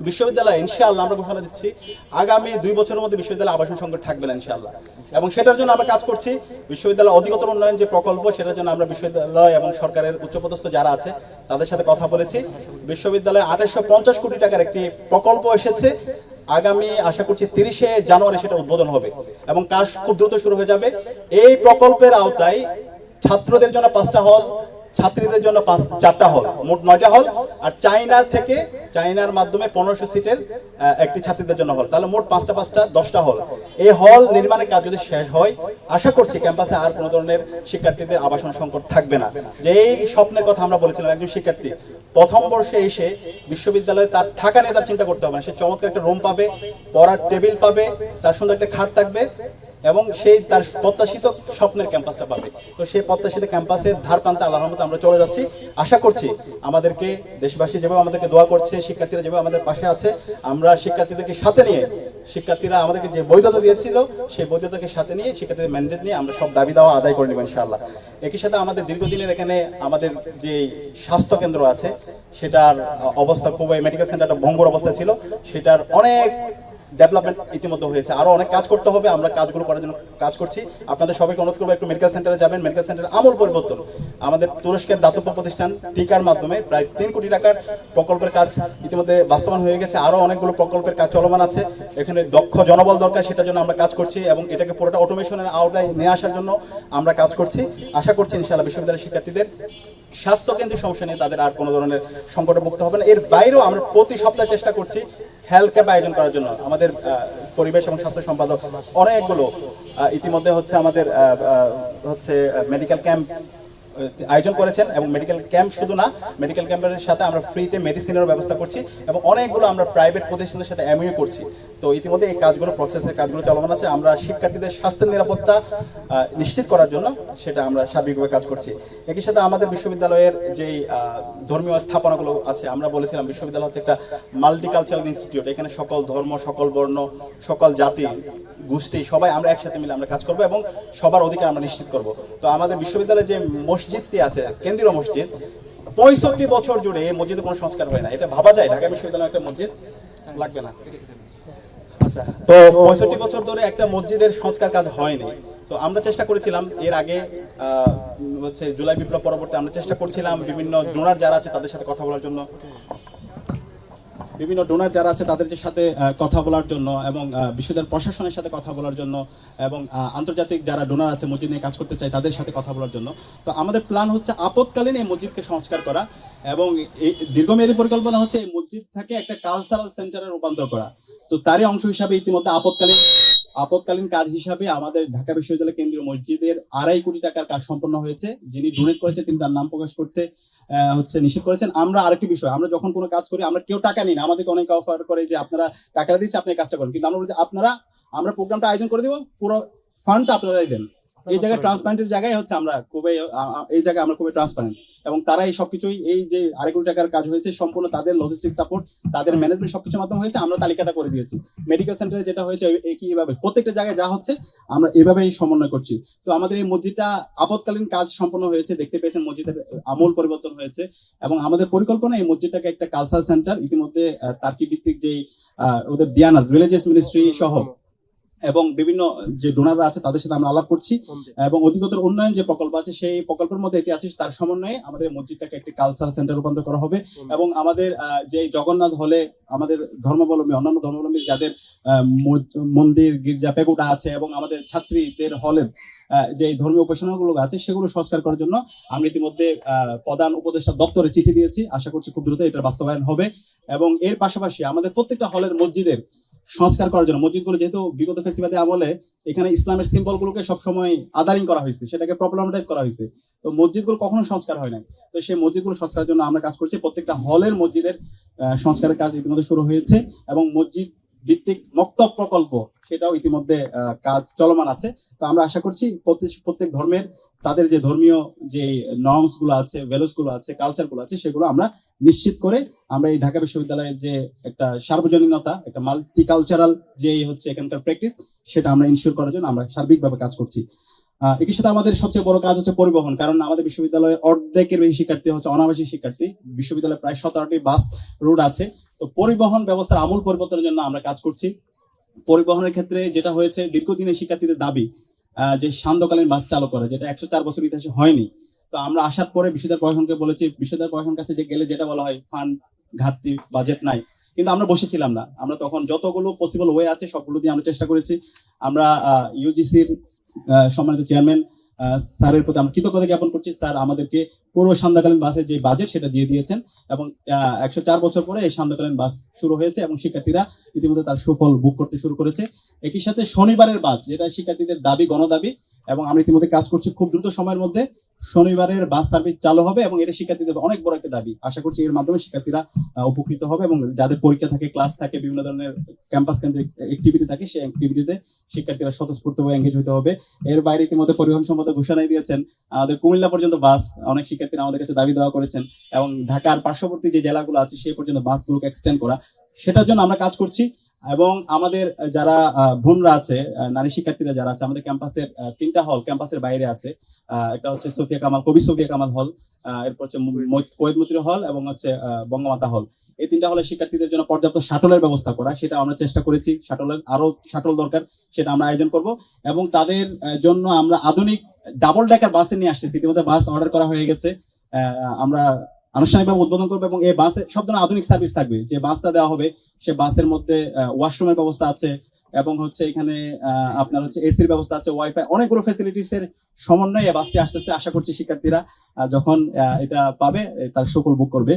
বিশ্ববিদ্যালয়ে ইনশাআল্লাহ আমরা ঘোষণা দিচ্ছি আগামী 2 বছরের মধ্যে বিশ্ববিদ্যালয়ে আবাসন সংকট থাকবে না ইনশাআল্লাহ। এবং সেটার জন্য আমরা কাজ করছি। বিশ্ববিদ্যালয় অধিকতর উন্নয়ন যে প্রকল্প, সেটার জন্য আমরা বিশ্ববিদ্যালয় এবং সরকারের উচ্চপদস্থ যারা আছে তাদের সাথে কথা বলেছি। বিশ্ববিদ্যালয়ে 2850 কোটি টাকার একটি প্রকল্প এসেছে। আগামী আশা করছি 30শে জানুয়ারি সেটা উদ্বোধন হবে এবং কাজ খুব দ্রুত শুরু হয়ে যাবে। এই প্রকল্পের আওতায় ছাত্রদের জন্য 5টা হল, ছাত্রীদের জন্য 4টা হল, মোট 9টা হল, আর চায়নার মাধ্যমে 1500 সিটের একটি ছাত্রীদের জন্য হল, তাহলে মোট 5টা 10টা হল। এই হল নির্মাণের কাজ যদি শেষ হয়, আশা করছি ক্যাম্পাসে আর কোনো ধরনের শিক্ষার্থীদের আবাসন সংকট থাকবে না। যেই স্বপ্নের কথা আমরা বলেছিলাম, একজন শিক্ষার্থী প্রথম বর্ষে এসে বিশ্ববিদ্যালয়ে তার থাকা নিয়ে তার চিন্তা করতে হবে না। সে চমৎকার একটা রুম পাবে, পড়ার টেবিল পাবে, তার সুন্দর একটা খাট থাকবে এবং সেই তার প্রত্যাশিত স্বপ্নের ক্যাম্পাসটা পাবে। তো সেই প্রত্যাশিত ক্যাম্পাসের ধার প্রান্তে আল্লাহর রহমতে আমরা চলে যাচ্ছি। আশা করছি আমাদেরকে দেশবাসী যেভাবে আমাদেরকে দোয়া করছে, শিক্ষার্থীরা যেভাবে আমাদের পাশে আছে, আমরা শিক্ষার্থীদেরকে সাথে নিয়ে, শিক্ষার্থীরা আমাদেরকে যে বৈধতা দিয়েছিল সেই বৈধতাকে সাথে নিয়ে, শিক্ষার্থীদের ম্যান্ডেট নিয়ে আমরা সব দাবি দাওয়া আদায় করে নেব ইনশাআল্লাহ। একই সাথে আমাদের দীর্ঘদিনের এখানে আমাদের যে স্বাস্থ্য কেন্দ্র আছে সেটার অবস্থা খুবই, মেডিকেল সেন্টারটা ভঙ্গুর অবস্থা ছিল, সেটার অনেক ডেভেলপমেন্ট ইতিমধ্যে হয়েছে। আরো অনেক কাজ করতে হবে, আমরা কাজগুলো করার জন্য কাজ করছি। আপনাদের সবাইকে অনুরোধ করবো একটু মেডিকেল সেন্টারে যাবেন। মেডিকেল সেন্টারের আমূল পরিবর্তন, আমাদের তুরস্কের দাতব্য প্রতিষ্ঠান টিকার মাধ্যমে প্রায় 3 কোটি টাকার প্রকল্পের কাজ ইতিমধ্যে বাস্তবায়ন হয়ে গেছে। আরো অনেকগুলো প্রকল্পের কাজ চলমান আছে। এখানে দক্ষ জনবল দরকার, সেটার জন্য আমরা কাজ করছি এবং এটাকে পুরোটা অটোমেশনের আওতায় নিয়ে আসার জন্য আমরা কাজ করছি। আশা করছি ইনশাআল্লাহ বিশ্ববিদ্যালয়ের শিক্ষার্থীদের স্বাস্থ্য কেন্দ্রিক সমস্যা নিয়ে তাদের আর কোনো ধরনের সংকটে মুক্ত হবে না। এর বাইরেও আমরা প্রতি সপ্তাহে চেষ্টা করছি হেলথ ক্যাম্প আয়োজন করার জন্য। আমাদের পরিবেশ এবং স্বাস্থ্য সম্পাদক অনেকগুলো ইতিমধ্যে আমাদের মেডিকেল ক্যাম্প আয়োজন করেছেন এবং মেডিকেল ক্যাম্প শুধু না, মেডিকেল ক্যাম্পের সাথে আমরা ফ্রিতে মেডিসিনের ব্যবস্থা করছি এবং অনেকগুলো আমরা প্রাইভেট প্রতিষ্ঠানের সাথে এমইউ করছি। তো ইতিমধ্যে এই কাজগুলো, প্রসেসের কাজগুলো চলমান আছে। আমরা শিক্ষার্থীদের স্বাস্থ্যের নিরাপত্তা নিশ্চিত করার জন্য সেটা আমরা সার্বিকভাবে কাজ করছি। একই সাথে আমাদের বিশ্ববিদ্যালয়ের যেই ধর্মীয় স্থাপনাগুলো আছে, আমরা বলেছিলাম বিশ্ববিদ্যালয় হচ্ছে একটা মাল্টিকালচারাল ইনস্টিটিউট। এখানে সকল ধর্ম, সকল বর্ণ, সকল জাতি গোষ্ঠী সবাই আমরা একসাথে মিলে আমরা কাজ করব এবং সবার অধিকার আমরা নিশ্চিত করব। তো আমাদের বিশ্ববিদ্যালয়ে যে মসজিদটি আছে, কেন্দ্রীয় মসজিদ, 65 বছর জুড়ে মসজিদে কোনো সংস্কার হয় না। এটা ভাবা যায় ঢাকা বিশ্ববিদ্যালয়ে একটা মসজিদ লাগবে না? আচ্ছা, তো 65 বছর ধরে একটা মসজিদের সংস্কার কাজ হয়নি। তো আমরা চেষ্টা করেছিলাম এর আগে জুলাই বিপ্লব পরবর্তী আমরা চেষ্টা করছিলাম বিভিন্ন ডোনার যারা আছে তাদের সাথে কথা বলার জন্য, কথা বলার জন্য এবং বিশ্ববিদ্যালয় প্রশাসনের সাথে কথা বলার জন্য এবং আন্তর্জাতিক যারা ডোনার আছে মসজিদ নিয়ে কাজ করতে চায় তাদের সাথে কথা বলার জন্য। তো আমাদের প্ল্যান হচ্ছে আপৎকালীন এই মসজিদকে সংস্কার করা এবং এই দীর্ঘমেয়াদী পরিকল্পনা হচ্ছে এই মসজিদটাকে একটা কালচারাল সেন্টারে রূপান্তর করা। তো তারই অংশ হিসাবে ইতিমধ্যে আপৎকালীন কাজ হিসাবে আমাদের ঢাকা বিশ্ববিদ্যালয় কেন্দ্রীয় মসজিদের 2.5 কোটি টাকার কাজ সম্পন্ন হয়েছে। যিনি ডোনেট করেছে তিনি তার নাম প্রকাশ করতে নিষেধ করেছেন। আমরা আরেকটি বিষয়, আমরা যখন কোনো কাজ করি আমরা কেউ টাকা নিই না। আমাদেরকে অনেকে অফার করে যে আপনারা টাকা দিচ্ছি, আপনি কাজটা করেন, কিন্তু আমরা বলছি আমরা প্রোগ্রামটা আয়োজন করে দিব, পুরো ফান্ডটা আপনারাই দেন। এই জায়গায় ট্রান্সপারেন্টের জায়গায় আমরা খুবই ট্রান্সপারেন্ট এবং তারা এই সবকিছুই, এই যে 2.5 কোটি টাকার কাজ হয়েছে সম্পূর্ণ তাদের লজিস্টিক সাপোর্ট, তাদের ম্যানেজমেন্ট সবকিছুর মাধ্যমে হয়েছে। আমরা তালিকাটা করে দিয়েছি। মেডিকেল সেন্টারে যেটা হয়েছে একইভাবে প্রত্যেকটা জায়গায় যা হচ্ছে আমরা এভাবেই সমন্বয় করছি। তো আমাদের এই মসজিদটা আপৎকালীন কাজ সম্পন্ন হয়েছে, দেখতে পেয়েছেন মসজিদের আমূল পরিবর্তন হয়েছে এবং আমাদের পরিকল্পনা এই মসজিদটাকে একটা কালচারাল সেন্টার, ইতিমধ্যে তার্কি ভিত্তিক যেই ওদের দিয়ানাত রিলিজিয়াস মিনিস্ট্রি সহ এবং বিভিন্ন যে ডোনাররা আছে তাদের সাথে আমরা আলাপ করছি এবং অধিকতর উন্নয়ন যে প্রকল্প আছে সেই প্রকল্পের মধ্যে এটি আছে, তার সমন্বয়ে আমাদের মসজিদটাকে একটি কালচারাল সেন্টার রূপান্তর করা হবে এবং আমাদের যে জগন্নাথ হলে আমাদের অন্যান্য ধর্মাবলম্বী যাদের মন্দির, গির্জা, পেগুটা আছে এবং আমাদের ছাত্রীদের হলে যে ধর্মীয় উপাসনাগুলো আছে সেগুলো সংস্কার করার জন্য আমরা ইতিমধ্যে প্রধান উপদেষ্টা দপ্তরে চিঠি দিয়েছি। আশা করছি খুব দ্রুত এটার বাস্তবায়ন হবে এবং এর পাশাপাশি আমাদের প্রত্যেকটা হলের মসজিদের সংস্কার করার জন্য, মসজিদগুলো যেহেতু বিগত ফেসিবাদী আমলে এখানে ইসলামের সিম্বল গুলোকে সবসময় আদারিং করা হয়েছে, সেটাকে প্রবলেমাটাইজ করা হয়েছে, তো মসজিদগুলো কখনো সংস্কার হয় নাই। তো সেই মসজিদগুলো সংস্কারের জন্য আমরা কাজ করছি। প্রত্যেকটা হলের মসজিদের সংস্কারের কাজ ইতিমধ্যে শুরু হয়েছে এবং মসজিদ ভিত্তিক মক্তব প্রকল্প সেটাও ইতিমধ্যে কাজ চলমান আছে। তো আমরা আশা করছি প্রত্যেক ধর্মের তাদের যে ধর্মীয় যে নর্মস গুলো আছে, ভ্যালুস গুলো আছে, কালচার গুলো আছে, সেগুলো আমরা নিশ্চিত করে আমরা এই ঢাকা বিশ্ববিদ্যালয়ের যে একটা সার্বজনীনতা, একটা মাল্টিকালচারাল যে এখানকার প্র্যাকটিস, সেটা আমরা ইনশিওর করার জন্য আমরা সার্বিকভাবে কাজ করছি। একই সাথে আমাদের সবচেয়ে বড় কাজ হচ্ছে পরিবহন, কারণ আমাদের বিশ্ববিদ্যালয়ে অর্ধেকের বেশি শিক্ষার্থী হচ্ছে অনাবাসিক শিক্ষার্থী। বিশ্ববিদ্যালয়ে প্রায় 17টি বাস রুট আছে। তো পরিবহন ব্যবস্থার আমূল পরিবর্তনের জন্য আমরা কাজ করছি। পরিবহনের ক্ষেত্রে যেটা হয়েছে, দীর্ঘদিনের শিক্ষার্থীদের দাবি যে সান্ধ্যকালীন বাস চালু করে, যেটা 104 বছর ইতিহাসে হয়নি। তো আমরা আসার পরে বিশ্ববিদ্যালয় প্রশাসনকে বলেছি, বিশ্ববিদ্যালয় প্রশাসনের কাছে যে গেলে যেটা বলা হয় ফান্ড ঘাটতি, বাজেট নাই। কিন্তু আমরা বসেছিলাম না, আমরা তখন যতগুলো পসিবল ওয়ে আছে সবগুলো দিয়ে আমরা চেষ্টা করেছি। আমরা ইউজিসির সম্মানিত চেয়ারম্যান স্যারের প্রতি আমরা কৃতজ্ঞতা জ্ঞাপন করছি। স্যার আমাদেরকে পুরো সান্ধ্যকালীন বাসের যে বাজেট সেটা দিয়ে দিয়েছেন, এবং 104 বছর পরে এই সান্ধ্যকালীন বাস শুরু হয়েছে এবং শিক্ষার্থীরা ইতিমধ্যে তার সুফল ভোগ করতে শুরু করেছে। একই সাথে শনিবারের বাস, যেটা শিক্ষার্থীদের দাবি, গণদাবি, এবং আমরা ইতিমধ্যে কাজ করছি খুব দ্রুত সময়ের মধ্যে শনিবারের বাস সার্ভিস চালু হবে, এবং এটা শিক্ষার্থীদের অনেক বড় একটা দাবি। আশা করছি এর মাধ্যমে শিক্ষার্থীরা উপকৃত হবে, এবং যাদের পরীক্ষা থাকে, ক্লাস থাকে, বিভিন্ন ধরনের ক্যাম্পাস কেন্দ্রিক অ্যাক্টিভিটি থাকে, সেই অ্যাক্টিভিটিতে শিক্ষার্থীরা স্বতঃস্ফূর্তভাবে এঙ্গেজ হতে হবে। এর বাইরে ইতিমধ্যে পরিবহন সম্পাদক ঘোষণাই দিয়েছেন, আমাদের কুমিল্লা পর্যন্ত বাস অনেক শিক্ষার্থীরা আমাদের কাছে দাবি দেওয়া করেছেন, এবং ঢাকার পার্শ্ববর্তী যে জেলাগুলো আছে সেই পর্যন্ত বাসগুলোকে এক্সটেন্ড করা, সেটার জন্য আমরা কাজ করছি। এবং আমাদের যারা বোনরা আছে, নারী শিক্ষার্থীরা যারা আছে, আমাদের ক্যাম্পাসের 3টা হল ক্যাম্পাসের বাইরে আছে। একটা হচ্ছে কবি সোফিয়া কামাল হল, এরপর হচ্ছে কোয়েদ মতির হল, এবং হচ্ছে বঙ্গমাতা হল। এই 3টা হলের শিক্ষার্থীদের জন্য পর্যাপ্ত শাটলের ব্যবস্থা করা, সেটা আমরা চেষ্টা করেছি। আরো শাটল দরকার, সেটা আমরা আয়োজন করব, এবং তাদের জন্য আমরা আধুনিক ডাবল ডেকার বাসে নিয়ে আসছি। ইতিমধ্যে বাস অর্ডার করা হয়ে গেছে, আমরা আনুষ্ঠানিকভাবে উদ্বোধন করবো, এবং এই বাসে সব ধরনের আধুনিক সার্ভিস থাকবে। যে বাসটা দেওয়া হবে সে বাসের মধ্যে ওয়াশরুমের ব্যবস্থা আছে, এবং হচ্ছে এখানে আপনার হচ্ছে এসির ব্যবস্থা আছে, ওয়াইফাই, অনেকগুলো ফ্যাসিলিটিস এর সমন্বয়ে বাসটি আসতেছে। আশা করছি শিক্ষার্থীরা যখন এটা পাবে তার সুফল ভোগ করবে।